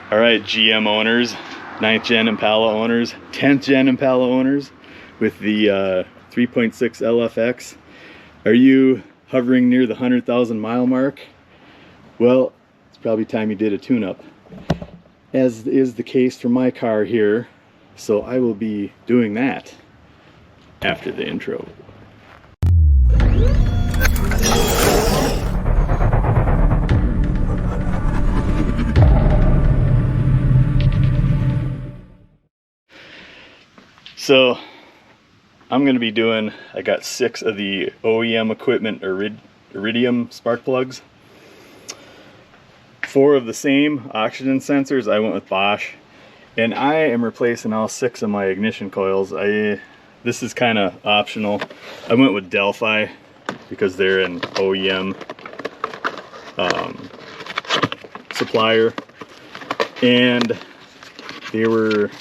All right, GM owners, 9th gen Impala owners, 10th gen Impala owners with the 3.6 LFX. Are you hovering near the 100,000 mile mark? Well, it's probably time you did a tune-up, as is the case for my car here. So I will be doing that after the intro. So I'm going to be doing, I got 6 of the OEM equipment iridium spark plugs. 4 of the same oxygen sensors. I went with BOSCH, and I am replacing all 6 of my ignition coils. This is kind of optional. I went with DELPHI because they're an OEM supplier, and they were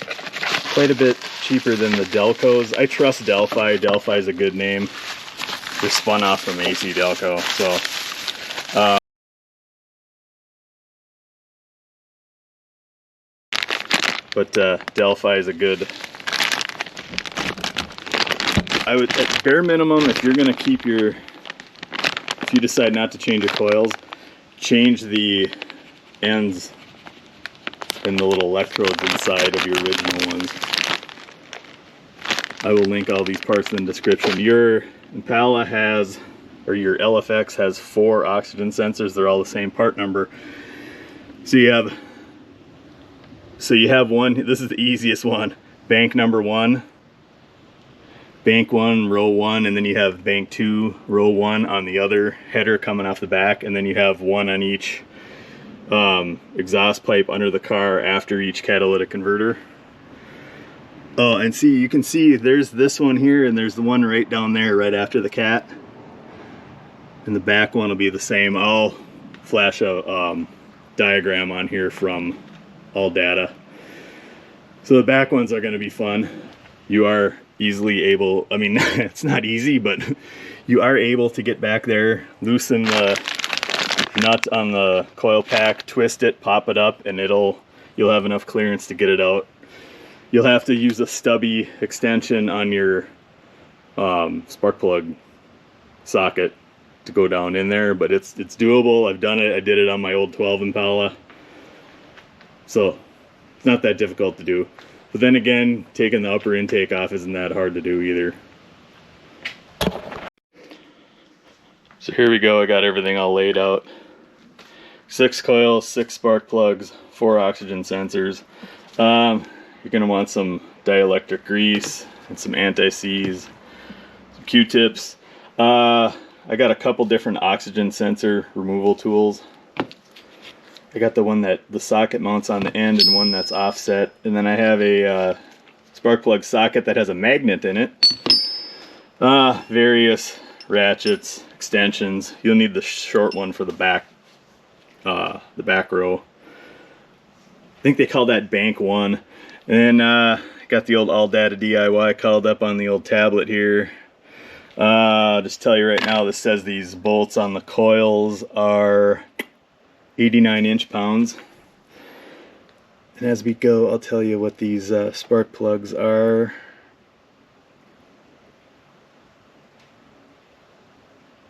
quite a bit cheaper than the ACDELCOs. I trust DELPHI. DELPHI is a good name. They're spun off from ACDELCO, so but DELPHI is a good. I would, at bare minimum, if you're gonna keep your, if you decide not to change your coils, change the ends and the little electrodes inside of your original ones. I will link all these parts in the description. Your Impala has, or your LFX has 4 oxygen sensors. They're all the same part number. So you have one, this is the easiest one, bank number 1, bank 1, row 1, and then you have bank 2, row 1 on the other header coming off the back, and then you have one on each exhaust pipe under the car after each catalytic converter. Oh, and see, you can see there's this one here, and there's the one right down there right after the cat, and the back one will be the same. I'll flash a diagram on here from all data. So the back ones are going to be fun. You are easily able, I mean, it's not easy, but you are able to get back there, loosen the nut on the coil pack, twist it, pop it up, and you'll have enough clearance to get it out. You'll have to use a stubby extension on your spark plug socket to go down in there, but it's doable. I've done it. I did it on my old 12 Impala, so it's not that difficult to do. But then again, taking the upper intake off isn't that hard to do either. So here we go. I got everything all laid out. 6 coils, 6 spark plugs, 4 oxygen sensors. You're going to want some dielectric grease and some anti-seize, some Q-tips. I got a couple different oxygen sensor removal tools. I got the one that the socket mounts on the end and one that's offset, and then I have a spark plug socket that has a magnet in it. Various ratchets, extensions. You'll need the short one for the back row. I think they call that bank 1. And got the old All Data DIY called up on the old tablet here. Just tell you right now, this says these bolts on the coils are 89 inch-pounds. And as we go, I'll tell you what these spark plugs are.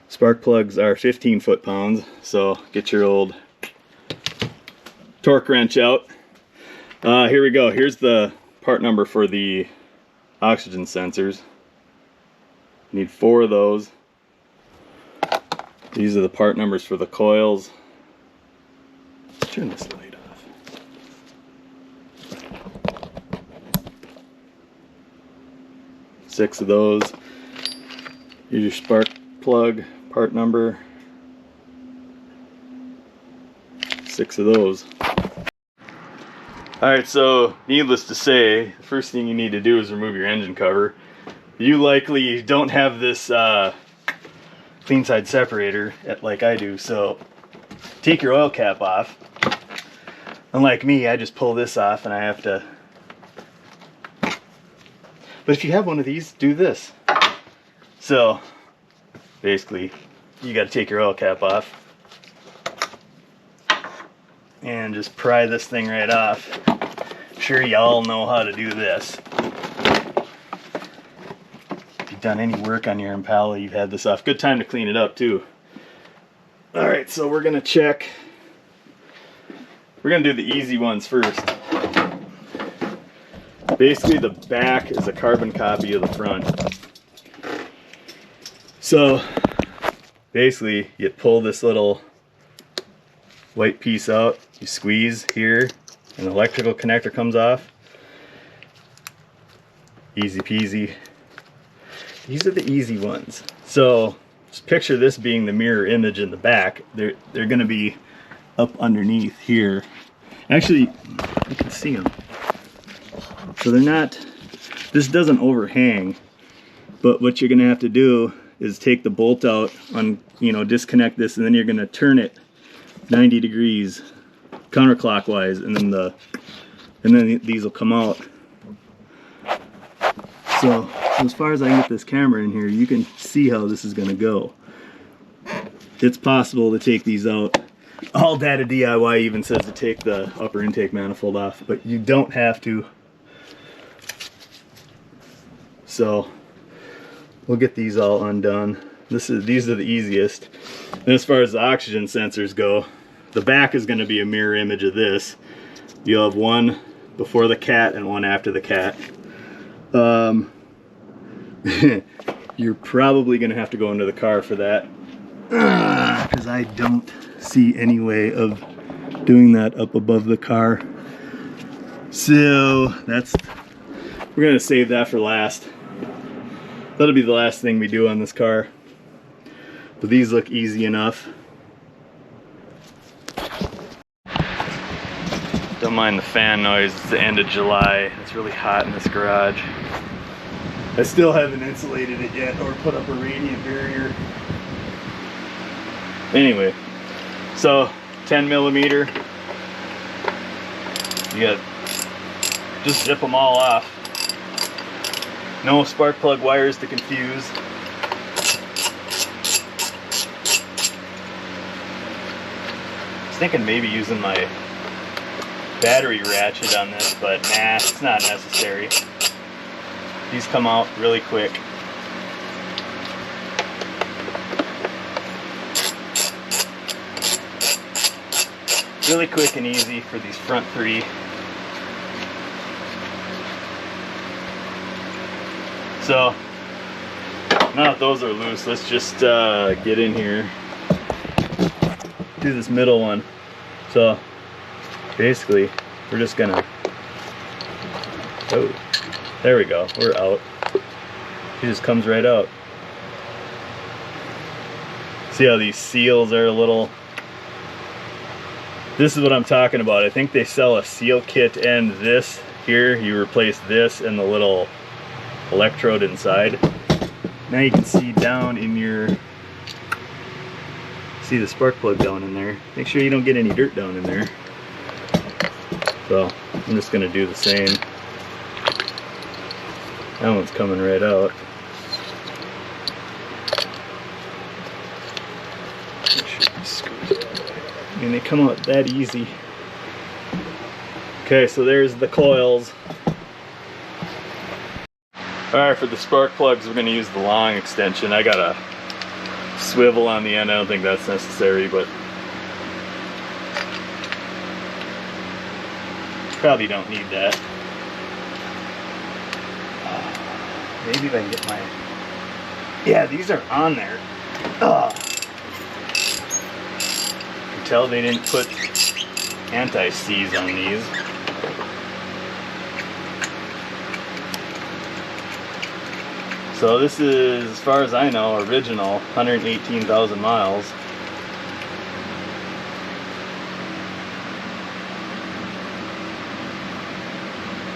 Spark plugs are 15 foot-pounds, so get your old torque wrench out. Here we go. Here's the part number for the oxygen sensors. You need 4 of those. These are the part numbers for the coils. Let's turn this light off. 6 of those. Here's your spark plug part number. 6 of those. Alright, so needless to say, the first thing you need to do is remove your engine cover. You likely don't have this clean side separator like I do, so take your oil cap off. Unlike me, I just pull this off and I have to. But if you have one of these, do this. So basically, you got to take your oil cap off. and just pry this thing right off. I'm sure y'all know how to do this. If you've done any work on your Impala, you've had this off. Good time to clean it up too. All right, so we're gonna check. We're gonna do the easy ones first. Basically, the back is a carbon copy of the front. So basically, you pull this little white piece out, you squeeze here, and the electrical connector comes off. Easy peasy. These are the easy ones. So just picture this being the mirror image in the back. They're going to be up underneath here. Actually, you can see them. So they're not, this doesn't overhang, but what you're going to have to do is take the bolt out, disconnect this, and then you're going to turn it 90 degrees counterclockwise, and then these will come out. So as far as I can get this camera in here, you can see how this is going to go. It's possible to take these out. All Data DIY even says to take the upper intake manifold off, but you don't have to. So we'll get these all undone. These are the easiest. And as far as the oxygen sensors go, the back is going to be a mirror image of this. You'll have one before the cat and one after the cat. You're probably going to have to go into the car for that, because I don't see any way of doing that up above the car. So we're going to save that for last. That'll be the last thing we do on this car. But these look easy enough. Don't mind the fan noise. It's the end of July. It's really hot in this garage. I still haven't insulated it yet or put up a radiant barrier. Anyway, so 10 millimeter. You got, just zip them all off. No spark plug wires to confuse. I was thinking maybe using my battery ratchet on this, but nah, it's not necessary. These come out really quick. Really quick and easy for these front three. So now that those are loose, let's just get in here, do this middle one. So basically we're just gonna, oh, there we go, we're out. It just comes right out. See how these seals are a little, this is what I'm talking about. I think they sell a seal kit, and this here, you replace this and the little electrode inside. Now you can see down in your, see the spark plug down in there. Make sure you don't get any dirt down in there. So I'm just gonna do the same. That one's coming right out. I mean, they come out that easy. Okay, so there's the coils. Alright, for the spark plugs, we're going to use the long extension. I got a swivel on the end. I don't think that's necessary, but probably don't need that. Maybe if I can get my, yeah, these are on there. You can tell they didn't put anti-seize on these. So this is, as far as I know, original, 118,000 miles.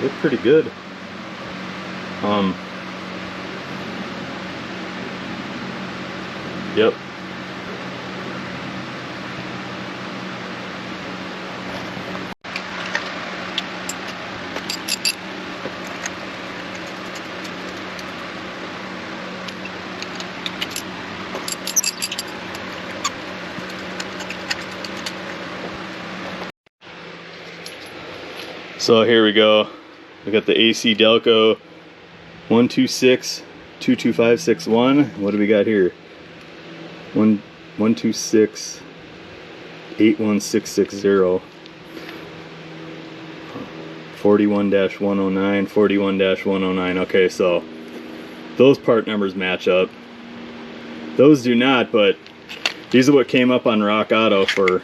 Look pretty good. Yep. So here we go. We got the ACDELCO 126 22561. What do we got here? 126 81660. 41-109, 41-109. Okay, so those part numbers match up. Those do not, but these are what came up on Rock Auto for.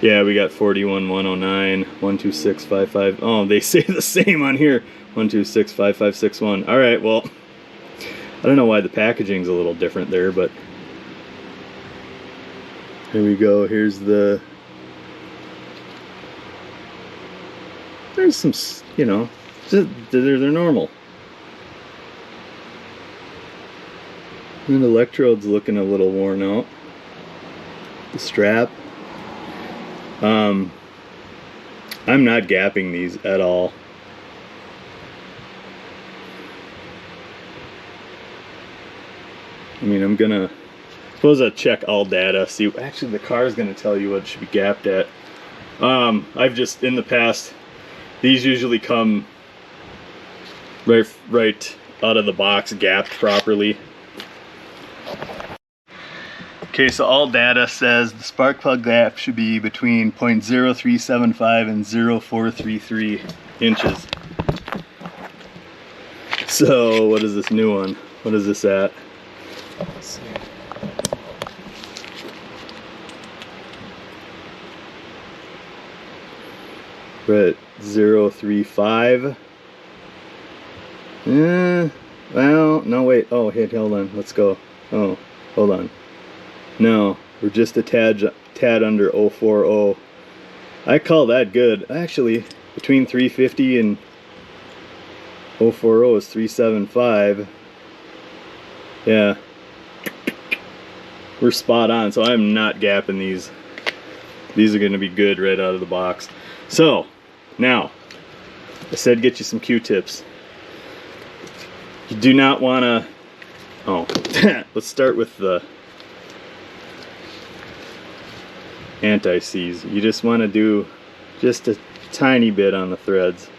Yeah, we got 41-109, 12655. Oh, they say the same on here. 1265561. All right, well, I don't know why the packaging's a little different there, but here we go. Here's the. There's some, you know, they're normal. And the electrode's looking a little worn out. The strap. I'm not gapping these at all. I mean, I'm gonna suppose I check all data. See, actually, the car is gonna tell you what it should be gapped at. I've just in the past. These usually come right out of the box, gapped properly. Okay, so all data says the spark plug gap should be between 0.0375 and 0.433 inches. So what is this new one? What is this at? Let's see. We're at 0.35. Well, no, wait. Oh, hey, hold on. Let's go. Oh, hold on. No, we're just a tad under 0.40. I call that good. Actually, between 350 and 0.40 is 375. Yeah. We're spot on, so I'm not gapping these. These are going to be good right out of the box. So, now, I said get you some Q-tips. You do not want to... Oh, let's start with the anti-seize. You just want to do just a tiny bit on the threads.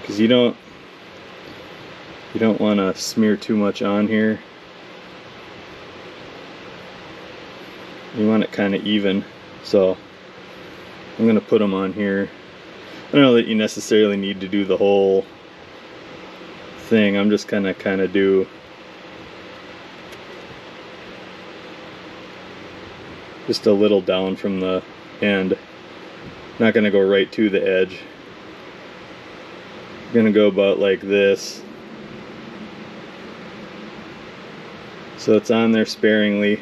Because you don't want to smear too much on here. You want it kind of even, so I'm going to put them on here. I don't know that you necessarily need to do the whole thing. I'm just going to kind of do just a little down from the end. Not going to go right to the edge. I'm going to go about like this. So it's on there sparingly.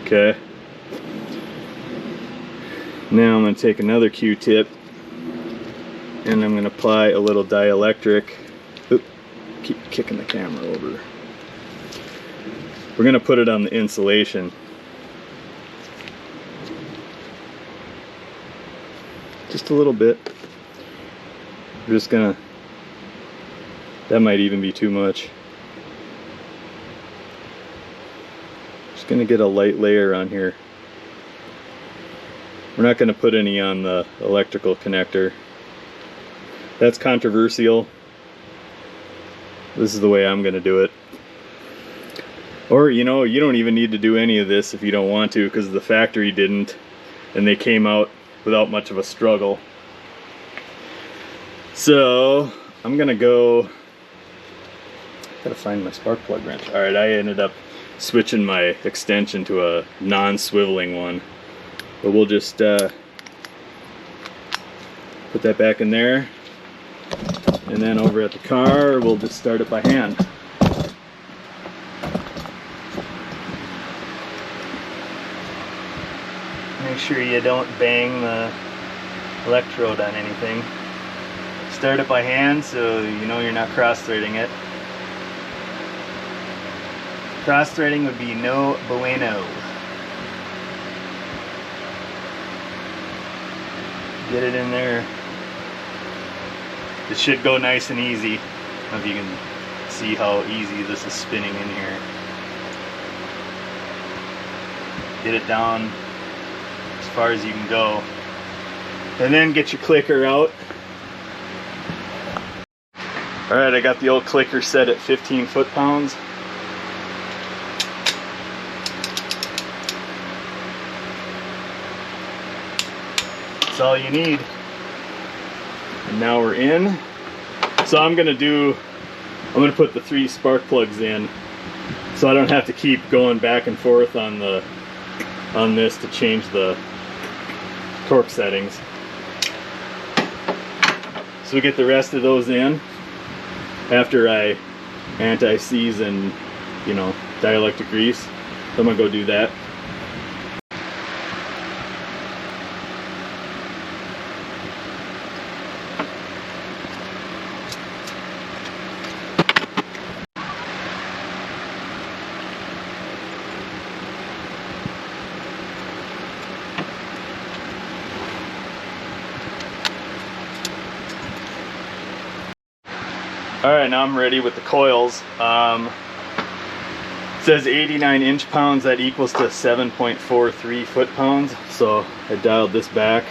Okay. Now I'm going to take another Q-tip and I'm going to apply a little dielectric. Oop, keep kicking the camera over. We're going to put it on the insulation. Just a little bit. We're just going to, that might even be too much. Just going to get a light layer on here. We're not going to put any on the electrical connector. That's controversial. This is the way I'm going to do it. Or, you know, you don't even need to do any of this if you don't want to, because the factory didn't, and they came out without much of a struggle. So, I'm going to go... Gotta find my spark plug wrench. Alright, I ended up switching my extension to a non-swiveling one. But we'll just put that back in there. And then over at the car, we'll just start it by hand. Make sure you don't bang the electrode on anything. Start it by hand so you know you're not cross-threading it. Cross-threading would be no bueno. Get it in there. It should go nice and easy. I don't know if you can see how easy this is spinning in here. Get it down as far as you can go. And then get your clicker out. Alright, I got the old clicker set at 15 foot-pounds. That's all you need. And now we're in. So I'm gonna put the 3 spark plugs in, so I don't have to keep going back and forth on this to change the torque settings. So we get the rest of those in after I anti-seize and, you know, dielectric grease. So I'm gonna go do that. Alright, now I'm ready with the coils. It says 89 inch-pounds, that equals to 7.43 foot-pounds. So I dialed this back.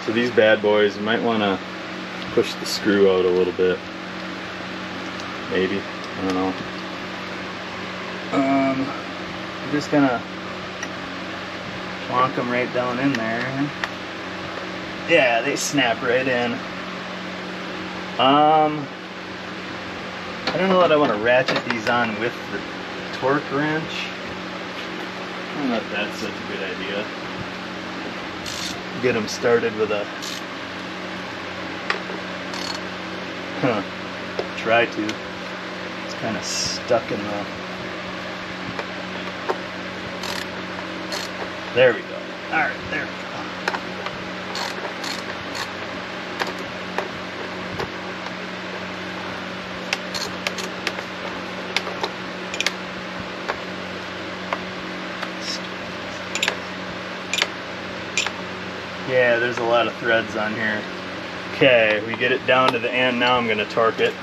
So these bad boys, you might want to push the screw out a little bit. Maybe, I don't know. I'm just gonna plonk them right down in there. Yeah, they snap right in. I don't know that I want to ratchet these on with the torque wrench. I don't know if that's such a good idea. Get them started with a... Try to. It's kind of stuck in the... There we go. Alright, there we go. Yeah, there's a lot of threads on here. Okay, we get it down to the end. Now I'm going to torque it.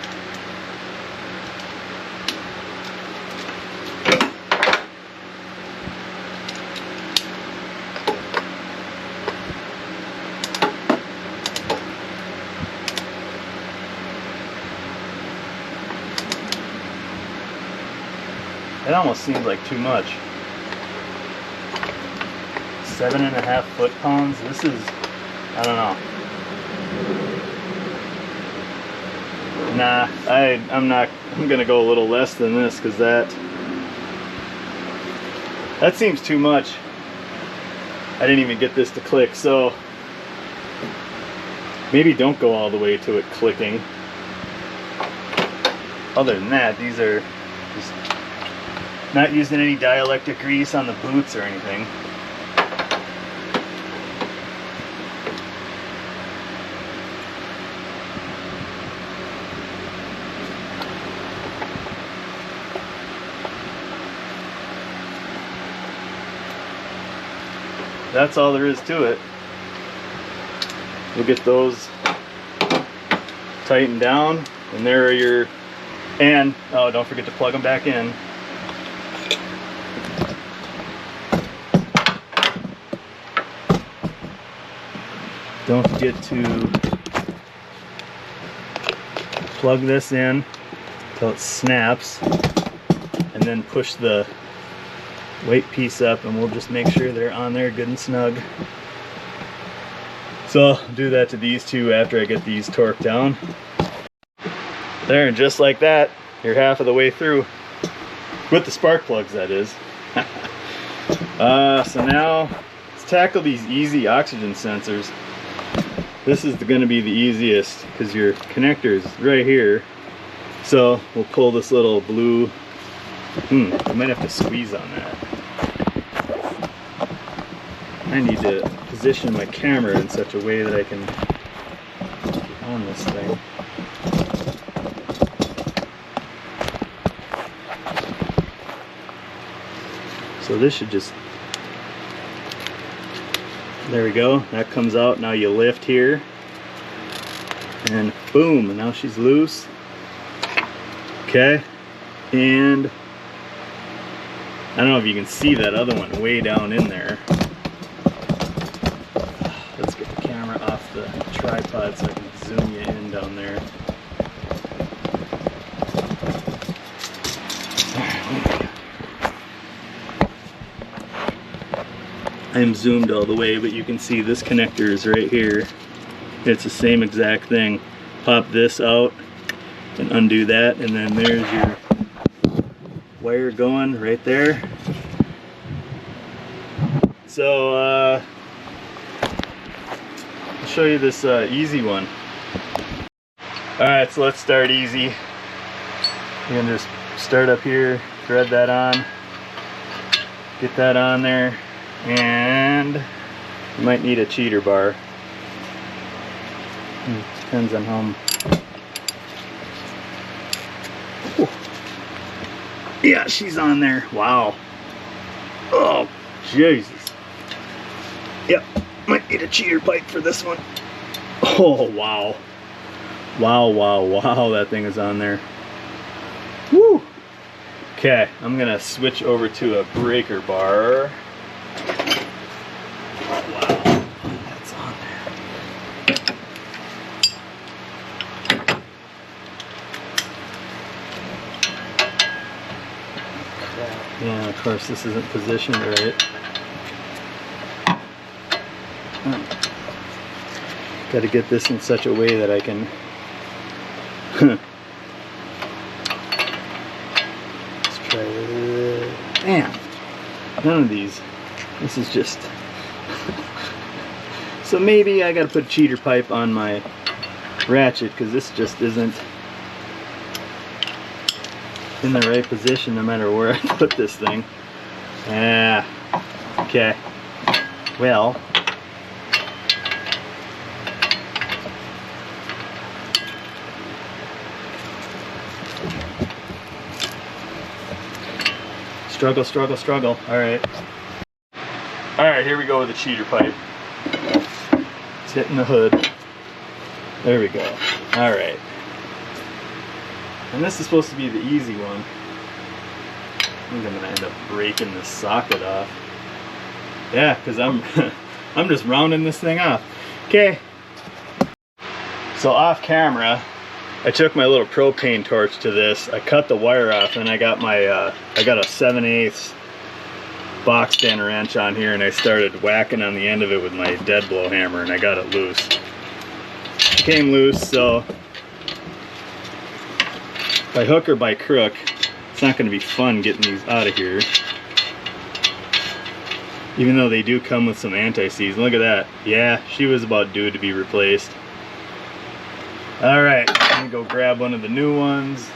It almost seems like too much. 7.5 foot-pounds. This is, I don't know. Nah, I'm gonna go a little less than this, because that seems too much. I didn't even get this to click, so maybe don't go all the way to it clicking. Other than that, these are just not using any dielectric grease on the boots or anything. That's all there is to it. We'll get those tightened down, and there are your, and oh, don't forget to plug them back in. Don't forget to plug this in until it snaps, and then push the weight piece up, and we'll just make sure they're on there good and snug. So I'll do that to these two after I get these torqued down. There, and just like that, you're half of the way through. With the spark plugs, that is. So now let's tackle these easy oxygen sensors. This is going to be the easiest because your connector is right here. So we'll pull this little blue. I might have to squeeze on that. I need to position my camera in such a way that I can get on this thing. So this should just, there we go, that comes out. Now you lift here, and boom, and now she's loose. Okay, and I don't know if you can see that other one way down in there. Let's get the camera off the tripod so I can zoom you in down there. I'm zoomed all the way, but you can see this connector is right here. It's the same exact thing. Pop this out and undo that, and then there's your wire going right there. So I'll show you this easy one. Alright, so let's start easy. You're gonna just start up here, thread that on, get that on there, and you might need a cheater bar. Depends on how. Ooh. Yeah, she's on there. Wow. Oh, Jesus. Yep, might need a cheater pipe for this one. Oh, wow. Wow, wow, wow, that thing is on there. Woo! Okay, I'm gonna switch over to a breaker bar. Oh, wow, that's on there. Yeah, of course, this isn't positioned right. Got to get this in such a way that I can let's try it. Man, none of these. This is just so maybe I got to put a cheater pipe on my ratchet because this just isn't in the right position no matter where I put this thing. Yeah. Okay. Well, struggle, struggle, struggle. Alright. Alright, here we go with the cheater pipe. It's hitting the hood. There we go. Alright. And this is supposed to be the easy one. I think I'm gonna end up breaking this socket off. Yeah, because I'm I'm just rounding this thing off. Okay. So off camera, I took my little propane torch to this. I cut the wire off, and I got my I got a 7/8 box stand wrench on here, and I started whacking on the end of it with my dead blow hammer, and I got it loose. It came loose, so by hook or by crook, it's not going to be fun getting these out of here. Even though they do come with some anti-seize. Look at that. Yeah, she was about due to be replaced. Alright, I'm going to go grab one of the new ones.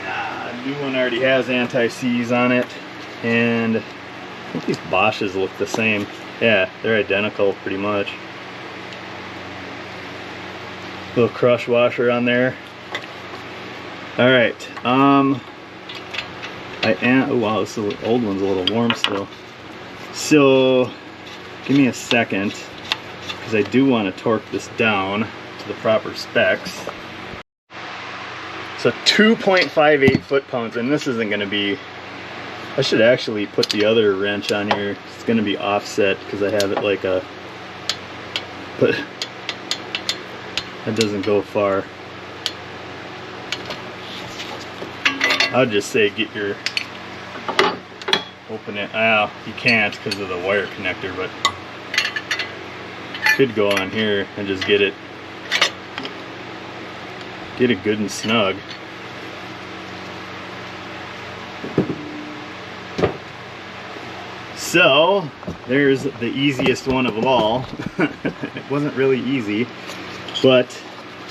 The new one already has anti-seize on it. And I think these Bosches look the same. Yeah, they're identical pretty much. Little crush washer on there. Alright, oh wow, this old one's a little warm still. So, give me a second, because I do want to torque this down to the proper specs. So 2.58 foot-pounds, and this isn't going to be, I should actually put the other wrench on here. It's going to be offset, because I have it like a, but that doesn't go far. I'd just say get your, open it, you can't because of the wire connector, but could go on here and just get it good and snug. So there's the easiest one of them all. It wasn't really easy, but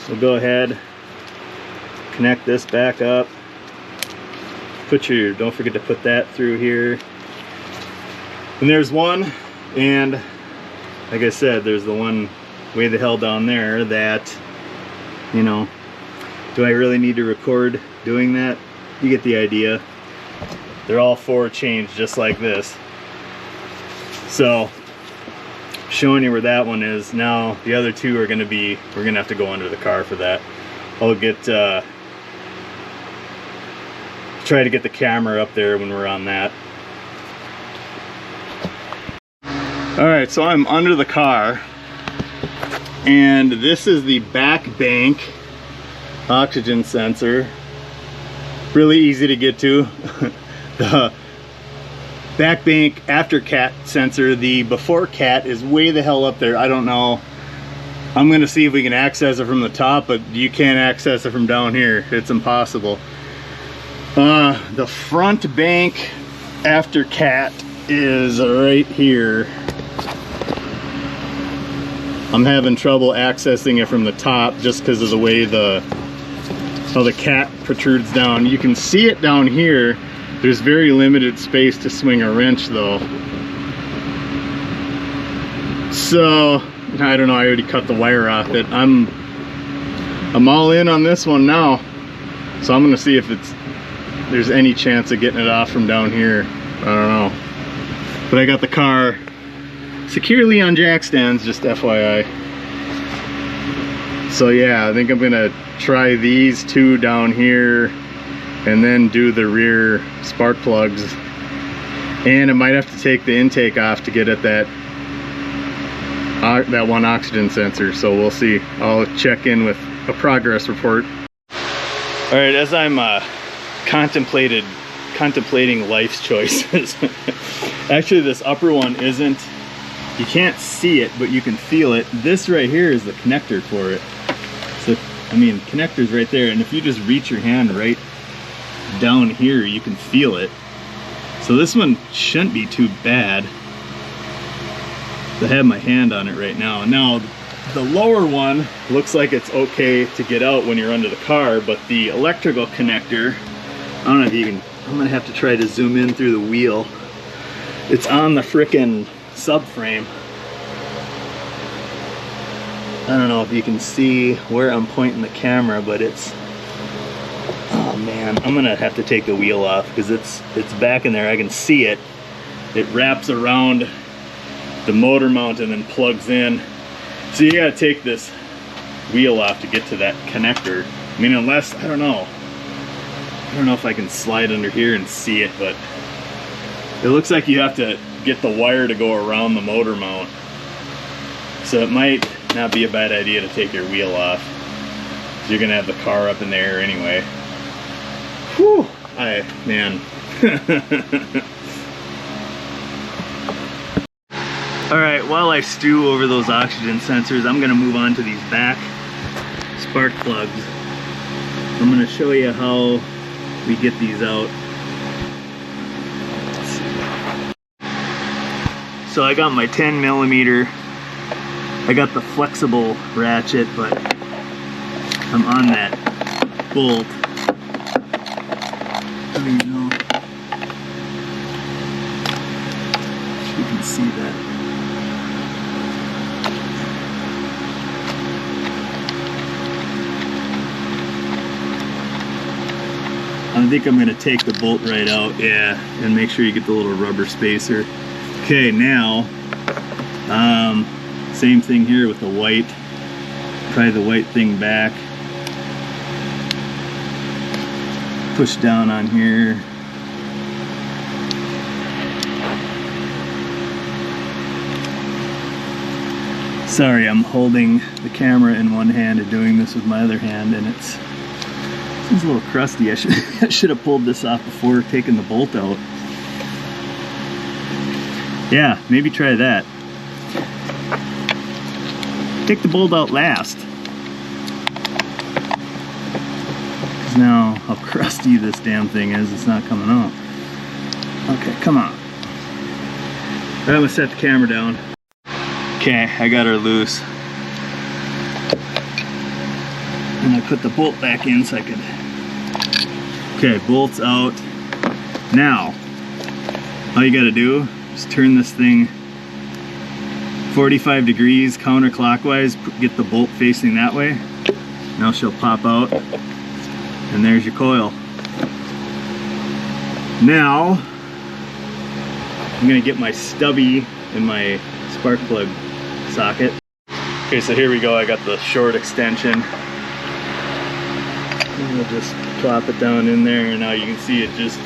we'll go ahead, connect this back up. Don't forget to put that through here. And there's one, and like I said, there's the one way the hell down there that, you know, do I really need to record doing that? You get the idea. They're all forward changed just like this. So, showing you where that one is. Now, the other two are gonna be, we're gonna have to go under the car for that. I'll get, try to get the camera up there when we're on that. Alright, so I'm under the car, and this is the back bank oxygen sensor. Really easy to get to. The back bank after cat sensor, the before cat is way the hell up there. I don't know. I'm gonna see if we can access it from the top, but you can't access it from down here. It's impossible. The front bank after cat is right here. I'm having trouble accessing it from the top just because of the way how the cat protrudes down. You can see it down here. There's very limited space to swing a wrench though. So, I don't know, I already cut the wire off it. I'm all in on this one now. So I'm gonna see if there's any chance of getting it off from down here. I don't know. But I got the car securely on jack stands, just FYI. So yeah, I think I'm gonna try these two down here and then do the rear spark plugs. And I might have to take the intake off to get at that one oxygen sensor, so we'll see. I'll check in with a progress report. All right, as I'm contemplating life's choices. Actually, this upper one isn't, you can't see it, but you can feel it. This right here is the connector for it. So, I mean, connector's right there, and if you just reach your hand right down here, you can feel it. So this one shouldn't be too bad. I have my hand on it right now. Now, the lower one looks like it's okay to get out when you're under the car, but the electrical connector, I don't know if you can, I'm gonna have to try to zoom in through the wheel. It's on the frickin' subframe. I don't know if you can see where I'm pointing the camera, but it's, oh man, I'm gonna have to take the wheel off because it's back in there. I can see it. It wraps around the motor mount and then plugs in. So you gotta take this wheel off to get to that connector. I mean, unless, I don't know if I can slide under here and see it, but it looks like you have to get the wire to go around the motor mount. So it might not be a bad idea to take your wheel off. You're gonna have the car up in the air anyway. Whew, man. Alright, while I stew over those oxygen sensors, I'm gonna move on to these back spark plugs. I'm gonna show you how we get these out. So I got my 10 millimeter. I got the flexible ratchet, but I'm on that bolt. There you go. You can see that. I think I'm going to take the bolt right out, yeah, and make sure you get the little rubber spacer. Okay, now, same thing here with the white. Pry the white thing back. Push down on here. Sorry, I'm holding the camera in one hand and doing this with my other hand, and it's a little crusty. I should have pulled this off before taking the bolt out. Yeah, maybe try that. Take the bolt out last. Now, how crusty this damn thing is, it's not coming out. Okay, come on. I'm gonna set the camera down. Okay, I got her loose. And I put the bolt back in so I could. Okay, bolt's out. Now, all you gotta do is turn this thing 45 degrees counterclockwise, get the bolt facing that way. Now she'll pop out, and there's your coil. Now, I'm gonna get my stubby in my spark plug socket. Okay, so here we go. I got the short extension. And we'll just plop it down in there, and now you can see it just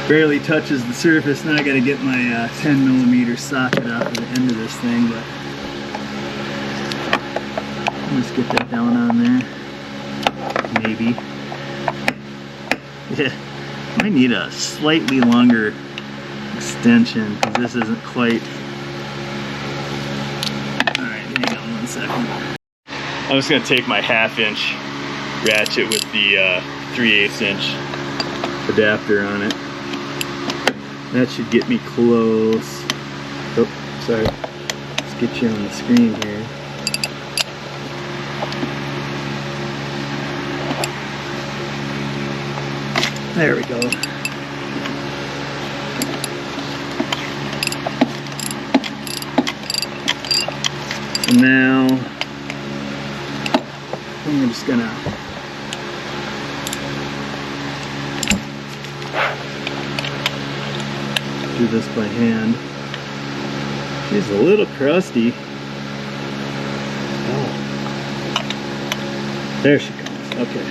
barely touches the surface. Now I gotta get my 10mm socket off of the end of this thing, but let's get that down on there. Maybe. Yeah, might need a slightly longer extension because this isn't quite. Alright, hang on 1 second. I'm just gonna take my 1/2 inch ratchet with the 3/8 inch adapter on it. That should get me close. Oh, sorry. Let's get you on the screen here. There we go. So now I'm just gonna do this by hand. She's a little crusty. Oh. There she comes. Okay.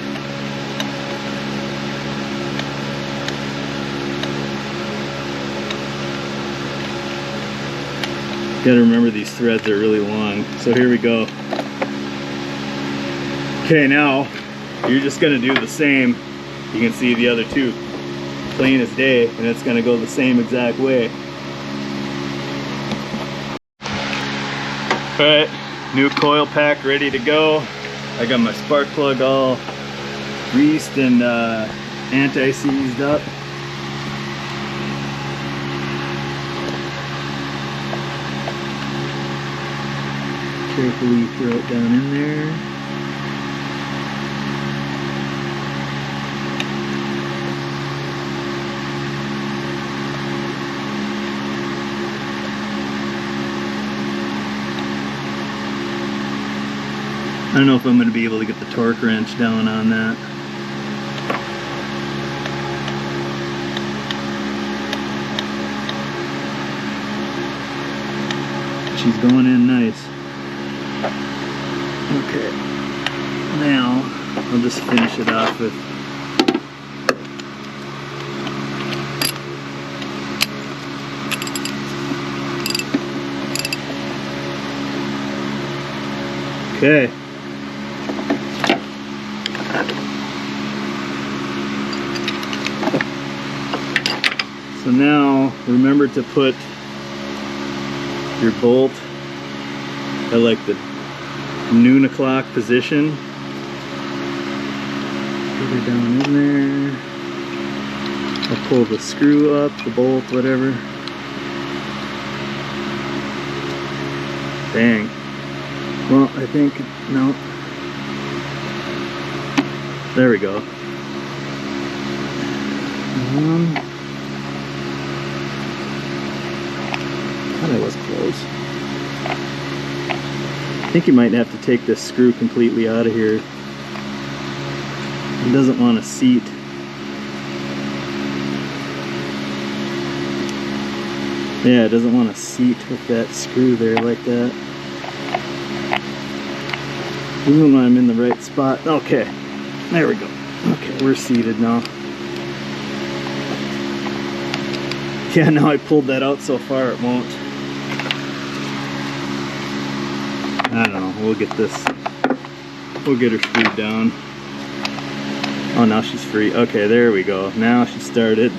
Gotta remember these threads are really long. So here we go. Okay, now you're just gonna do the same. You can see the other two plain as day, and it's gonna go the same exact way. Alright, new coil pack ready to go. I got my spark plug all greased and anti-seized up. Carefully throw it down in there. I don't know if I'm going to be able to get the torque wrench down on that. She's going in nice. Okay, now I'll just finish it off with okay. So now remember to put your bolt at like the noon o'clock position. Put it down in there. I'll pull the screw up, the bolt, whatever. Dang. Well, I think, no. There we go. I thought I was close. I think you might have to take this screw completely out of here. It doesn't want to seat. Yeah, it doesn't want to seat with that screw there like that. Even when I'm in the right spot. Okay, there we go. Okay, we're seated now. Yeah, now I pulled that out so far it won't. I don't know, we'll get this, we'll get her screwed down. Oh, now she's free. Okay, there we go. Now she started.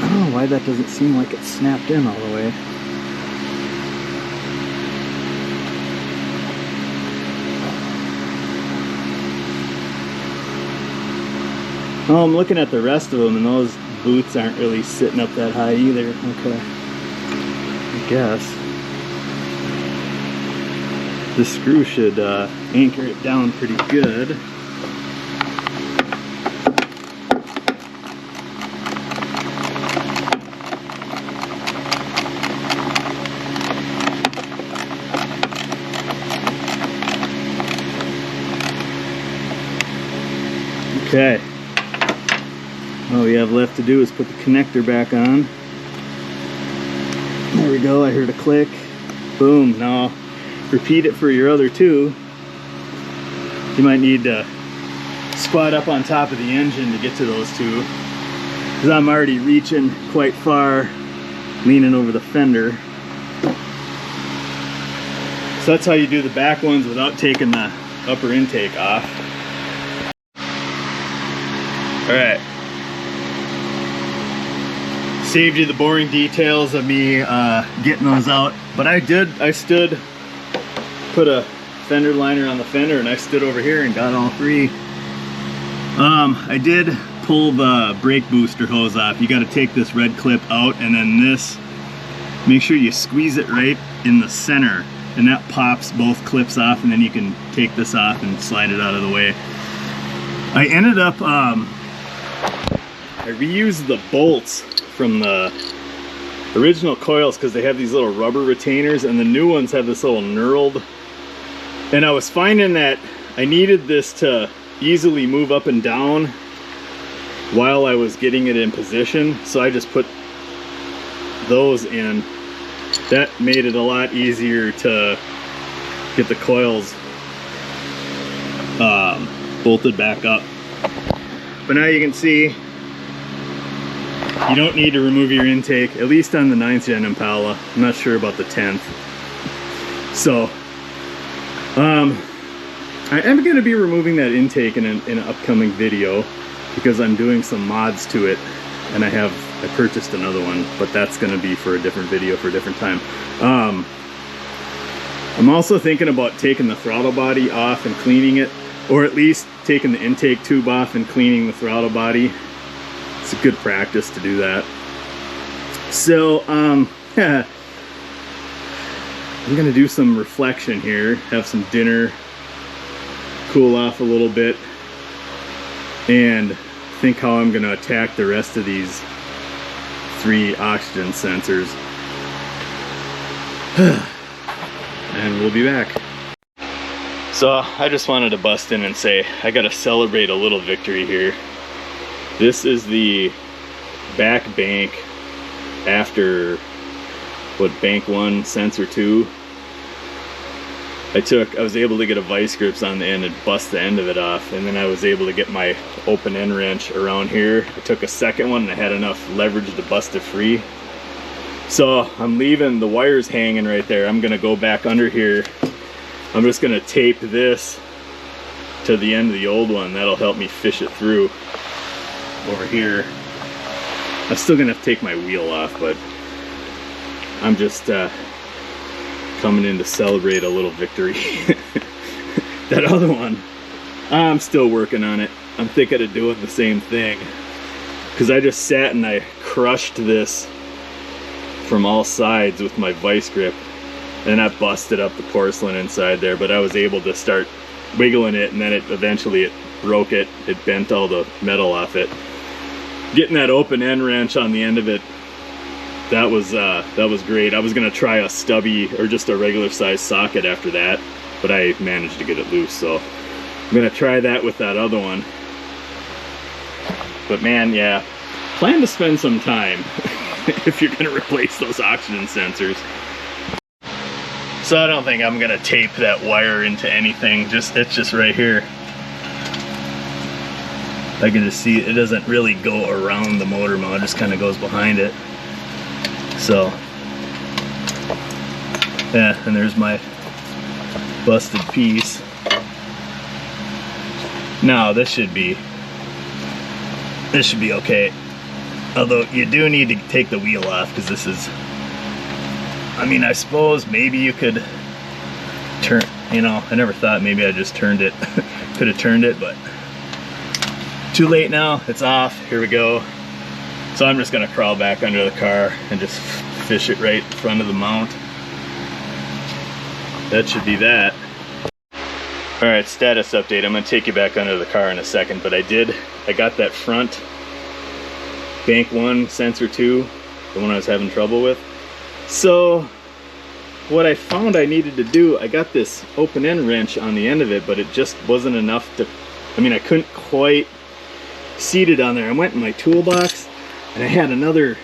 I don't know why that doesn't seem like it snapped in all the way. Oh, I'm looking at the rest of them, and those boots aren't really sitting up that high either. Okay, I guess. The screw should anchor it down pretty good. Okay. All we have left to do is put the connector back on. There we go, I heard a click. Boom. Now repeat it for your other two. You might need to squat up on top of the engine to get to those two, because I'm already reaching quite far, leaning over the fender. So that's how you do the back ones without taking the upper intake off. Alright. Saved you the boring details of me getting those out, but I stood, put a fender liner on the fender, and I stood over here and got all three. I did pull the brake booster hose off. You got to take this red clip out, and then this, make sure you squeeze it right in the center, and that pops both clips off, and then you can take this off and slide it out of the way. I ended up, I reused the bolts from the original coils because they have these little rubber retainers, and the new ones have this little knurled. And I was finding that I needed this to easily move up and down while I was getting it in position, so I just put those in. That made it a lot easier to get the coils bolted back up. But now you can see you don't need to remove your intake, at least on the 9th Gen Impala. I'm not sure about the 10th. So I am going to be removing that intake in an upcoming video, because I'm doing some mods to it, and I purchased another one, but that's going to be for a different video for a different time. I'm also thinking about taking the throttle body off and cleaning it, or at least taking the intake tube off and cleaning the throttle body. It's a good practice to do that. So yeah, I'm gonna do some reflection here, have some dinner, cool off a little bit, and think how I'm gonna attack the rest of these 3 oxygen sensors. And we'll be back. So I just wanted to bust in and say I gotta celebrate a little victory here. This is the back bank after what, bank 1 sensor 2. I was able to get a vice grips on the end and bust the end of it off, and then I was able to get my open end wrench around here. I took a second one and I had enough leverage to bust it free. So I'm leaving the wires hanging right there. I'm gonna go back under here. I'm just gonna tape this to the end of the old one. That'll help me fish it through over here. I'm still gonna have to take my wheel off, but I'm just coming in to celebrate a little victory. That other one, I'm still working on it. I'm thinking of doing the same thing, because I just sat and I crushed this from all sides with my vice grip, and I busted up the porcelain inside there, but I was able to start wiggling it, and then eventually it broke it. It bent all the metal off it. Getting that open end wrench on the end of it, that was great. I was gonna try a stubby or just a regular size socket after that, but I managed to get it loose, so I'm gonna try that with that other one. But man, yeah, plan to spend some time if you're gonna replace those oxygen sensors. So I don't think I'm gonna tape that wire into anything. It's just right here. I can just see it doesn't really go around the motor mount, it just kind of goes behind it. So yeah, and there's my busted piece. Now this should be okay. Although you do need to take the wheel off, because this is, I mean, I suppose maybe you could turn, you know, I never thought maybe I just turned it. Could have turned it, but too late now. It's off. Here we go. So I'm just gonna crawl back under the car and just fish it right in front of the mount. That should be that. Alright, status update. I'm gonna take you back under the car in a second, but I got that front bank 1 sensor 2, the one I was having trouble with. So what I found I needed to do, I got this open end wrench on the end of it, but it just wasn't enough to, I mean, I couldn't quite seat it on there. I went in my toolbox and I had another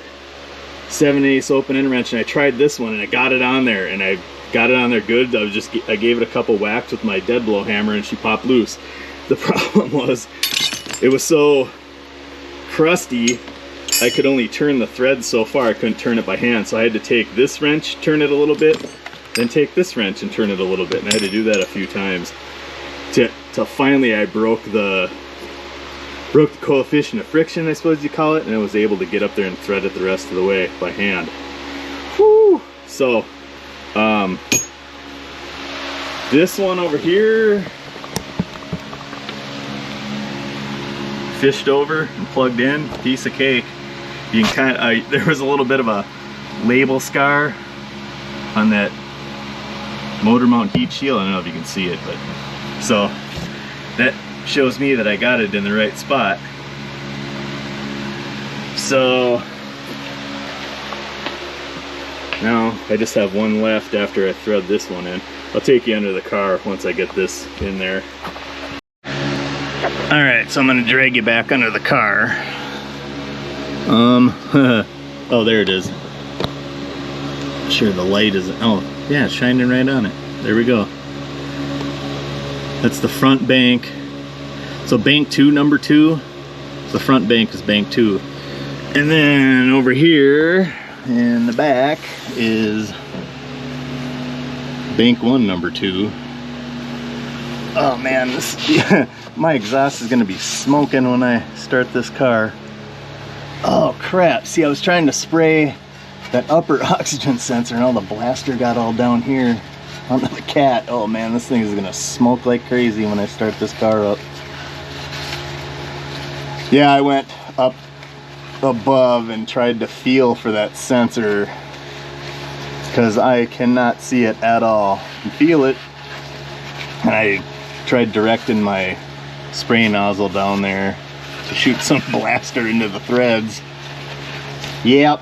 7/8 open end wrench, and I tried this one and I got it on there, and I got it on there good. I gave it a couple whacks with my dead blow hammer and she popped loose. The problem was it was so crusty, I could only turn the thread so far. I couldn't turn it by hand, so I had to take this wrench, turn it a little bit, then take this wrench and turn it a little bit, and I had to do that a few times till finally I broke the coefficient of friction, I suppose you call it, and I was able to get up there and thread it the rest of the way by hand. Whew. So this one over here, fished over and plugged in, piece of cake. You can kind of, there was a little bit of a label scar on that motor mount heat shield. I don't know if you can see it, but so that shows me that I got it in the right spot. So now I just have one left after I thread this one in. I'll take you under the car once I get this in there. All right, so I'm gonna drag you back under the car. Oh, there it is. Sure, the light is, oh yeah, it's shining right on it. There we go. That's the front bank. So bank 2, number 2. So the front bank is bank 2. And then over here in the back is bank 1, number 2. Oh man, this, yeah, my exhaust is gonna be smoking when I start this car. Oh crap, see, I was trying to spray that upper oxygen sensor and all the blaster got all down here onto the cat. Oh man, this thing is gonna smoke like crazy when I start this car up. Yeah, I went up above and tried to feel for that sensor because I cannot see it at all. I can feel it, and I tried directing my spray nozzle down there to shoot some blaster into the threads. Yep,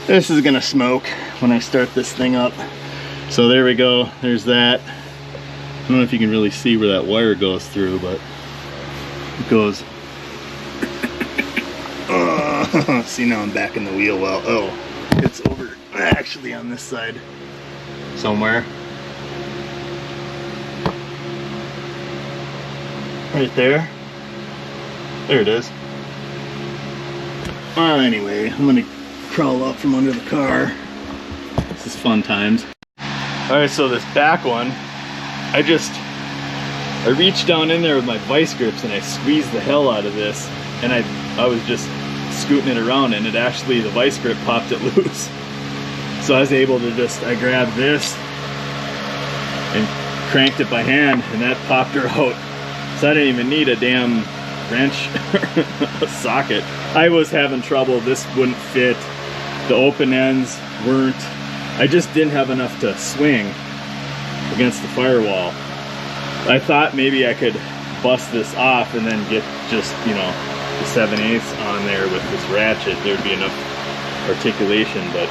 this is gonna smoke when I start this thing up. So there we go, there's that. I don't know if you can really see where that wire goes through, but it goes. See, now I'm back in the wheel well. Oh, it's over actually on this side somewhere. Right there. There it is. Anyway, I'm gonna crawl up from under the car. This is fun times. Alright, so this back one, I reached down in there with my vice grips and I squeezed the hell out of this, and I was just scooting it around, and it actually, the vice grip popped it loose. So I was able to I grabbed this and cranked it by hand, and that popped her out. So I didn't even need a damn wrench a socket. I was having trouble, this wouldn't fit, the open ends weren't, I just didn't have enough to swing against the firewall. I thought maybe I could bust this off and then get just, you know, the 7/8 on there with this ratchet. There'd be enough articulation, but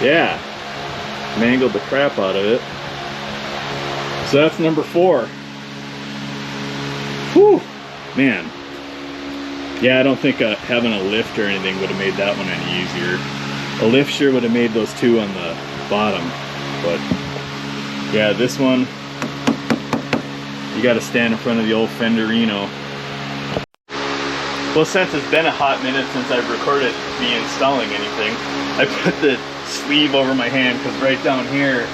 yeah, mangled the crap out of it. So that's number 4. Whew, man. Yeah, I don't think having a lift or anything would have made that one any easier. A lift sure would have made those 2 on the bottom, but yeah, this one, you got to stand in front of the old Fenderino. Well, since it's been a hot minute since I've recorded me installing anything, I put the sleeve over my hand because right down here,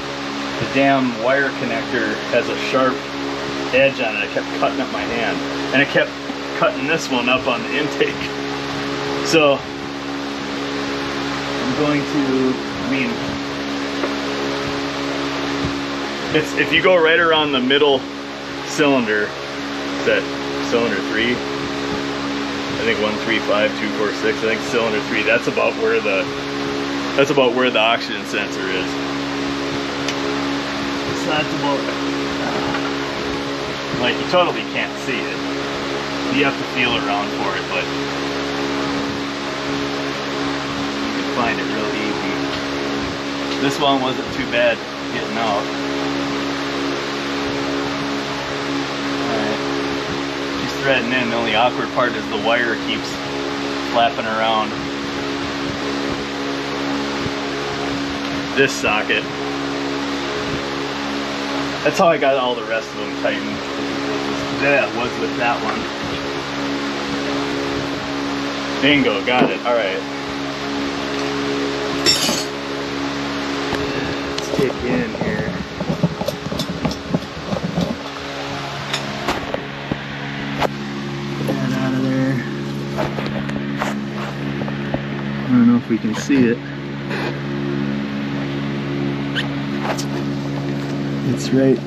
the damn wire connector has a sharp edge on it. I kept cutting up my hand, and I kept cutting this one up on the intake. So I'm going to, I mean, if you go right around the middle cylinder, is that cylinder 3? I think 1, 3, 5, 2, 4, 6. I think cylinder 3. That's about where the oxygen sensor is. So that's about like, you totally can't see it. You have to feel around for it, but you can find it real easy. This one wasn't too bad getting out. Threading in. The only awkward part is the wire keeps flapping around. This socket That's how I got all the rest of them tightened. That was with that one. Bingo, got it. All right. Let's kick in here. Get that out of there. I don't know if we can see it. It's right.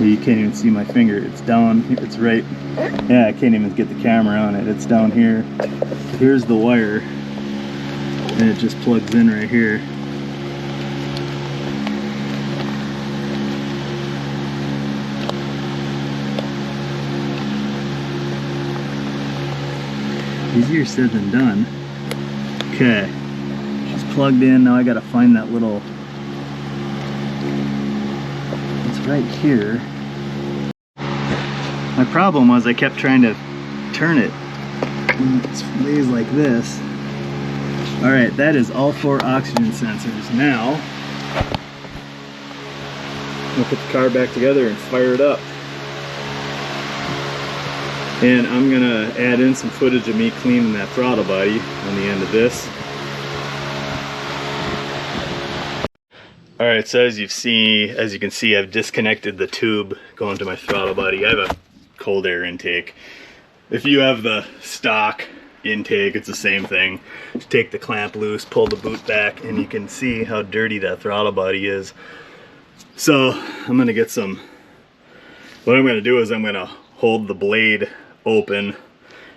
You can't even see my finger. It's down. It's right. Yeah, I can't even get the camera on it. It's down here. Here's the wire, and it just plugs in right here. Easier said than done. Okay, she's plugged in. Now I gotta find that little. It's right here. My problem was I kept trying to turn it. It lays like this. All right, that is all 4 oxygen sensors. Now, I'm gonna put the car back together and fire it up. And I'm gonna add in some footage of me cleaning that throttle body on the end of this. All right, so as you can see, I've disconnected the tube going to my throttle body. I have a cold air intake. If you have the stock intake, it's the same thing. Just take the clamp loose, pull the boot back, and you can see how dirty that throttle body is. So I'm gonna get some, what I'm gonna do is I'm gonna hold the blade open,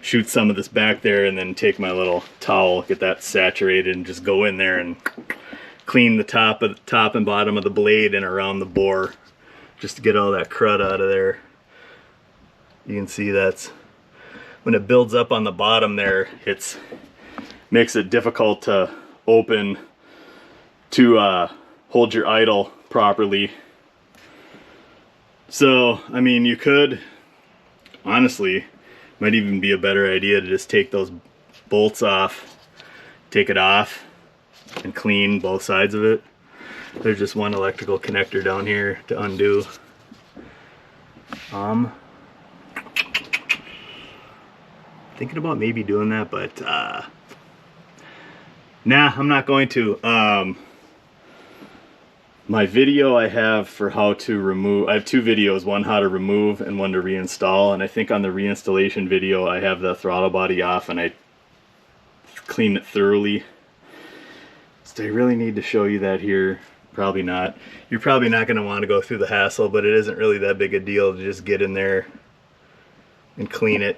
shoot some of this back there, and then take my little towel, get that saturated, and just go in there and clean the top and bottom of the blade and around the bore, just to get all that crud out of there. You can see that's when it builds up on the bottom there, it makes it difficult to open to hold your idle properly. So I mean, you could honestly, might even be a better idea to just take those bolts off, take it off, and clean both sides of it. There's just one electrical connector down here to undo. Thinking about maybe doing that, but nah, I'm not going to. My video I have for how to remove, I have 2 videos, one how to remove and one to reinstall, and I think on the reinstallation video I have the throttle body off and I clean it thoroughly. So I really need to show you that here. Probably not. You're probably not going to want to go through the hassle, but it isn't really that big a deal to just get in there and clean it.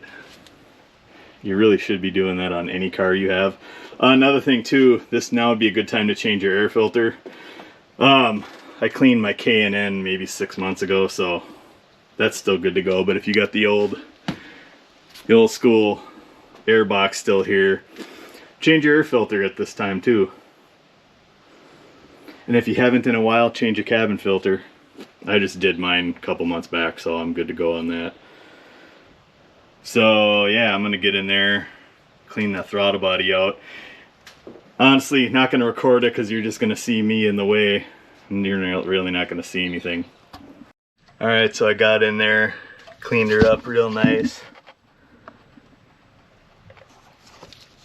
You really should be doing that on any car you have. Another thing too, this now would be a good time to change your air filter. I cleaned my K&N maybe 6 months ago, so that's still good to go. But if you got the old school air box still here, change your air filter at this time too. And if you haven't in a while, change your cabin filter. I just did mine a couple months back, so I'm good to go on that. So yeah, I'm gonna get in there, clean that throttle body out. Honestly, not gonna record it because you're just gonna see me in the way and you're really not gonna see anything. All right, so I got in there, cleaned her up real nice.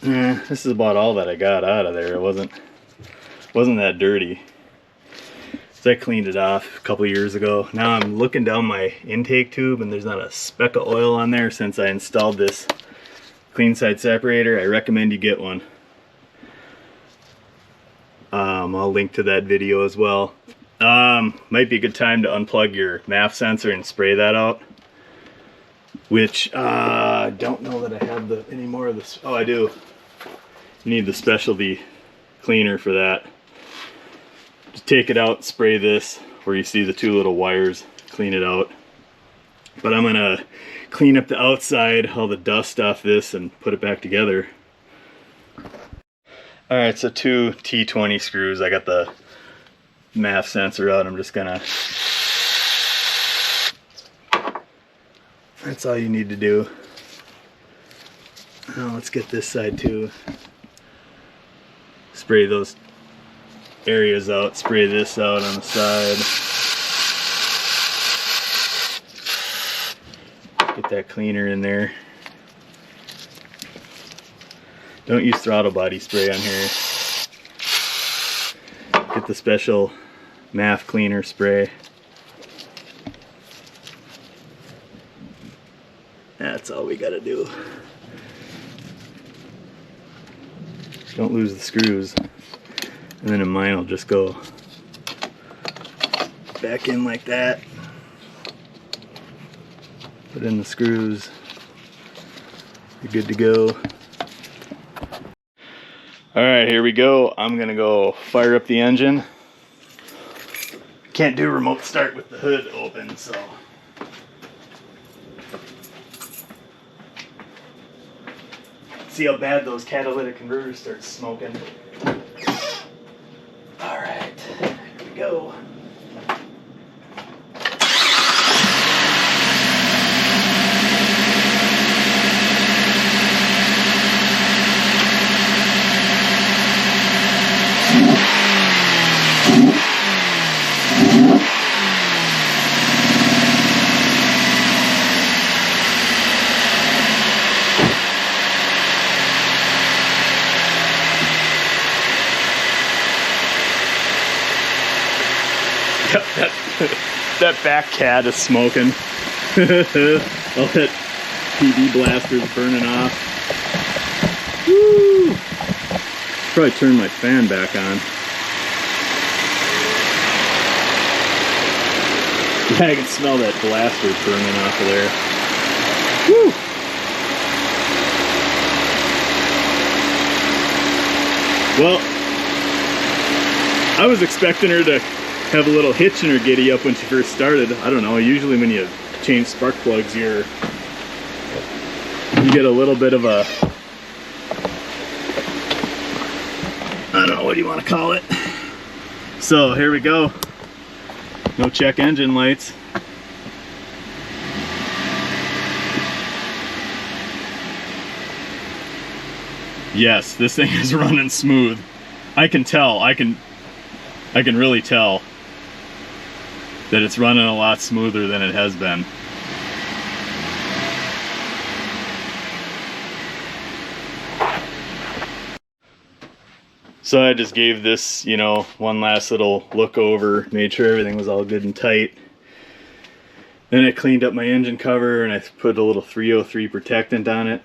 This is about all that I got out of there. It wasn't that dirty. So I cleaned it off a couple years ago. Now I'm looking down my intake tube and there's not a speck of oil on there since I installed this clean side separator. I recommend you get one. I'll link to that video as well. Might be a good time to unplug your MAF sensor and spray that out. Which I don't know that I have any more of this. Oh, I do. You need the specialty cleaner for that. Just take it out, spray this where you see the 2 little wires, clean it out. But I'm gonna clean up the outside, all the dust off this, and put it back together. All right, so 2 T20 screws. I got the MAF sensor out. I'm just gonna, that's all you need to do. Now let's get this side too. Spray those areas out, spray this out on the side. Get that cleaner in there. Don't use throttle body spray on here. Get the special MAF cleaner spray. That's all we gotta do. Don't lose the screws. And then in mine I'll just go back in like that. Put in the screws. You're good to go. Alright, here we go. I'm gonna go fire up the engine. Can't do remote start with the hood open, so. See how bad those catalytic converters start smoking. Alright, here we go. That back cat is smoking. All that PB blaster is burning off. Woo! Probably turn my fan back on. Yeah, I can smell that blaster burning off of there. Woo! Well, I was expecting her to have a little hitch in her giddy up when she first started. I don't know, usually when you change spark plugs you get a little bit of a, I don't know, what do you want to call it? So here we go. No check engine lights. Yes, this thing is running smooth. I can tell, I can really tell that it's running a lot smoother than it has been. So I just gave this, you know, one last little look over, made sure everything was all good and tight. Then I cleaned up my engine cover and I put a little 303 protectant on it.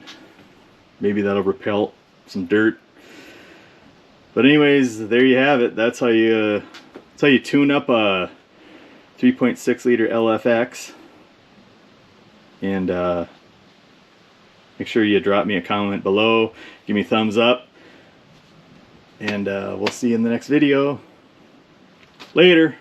Maybe that'll repel some dirt. But anyways, there you have it. That's how you tune up a 3.6 liter LFX. And make sure you drop me a comment below, give me a thumbs up, and we'll see you in the next video. Later.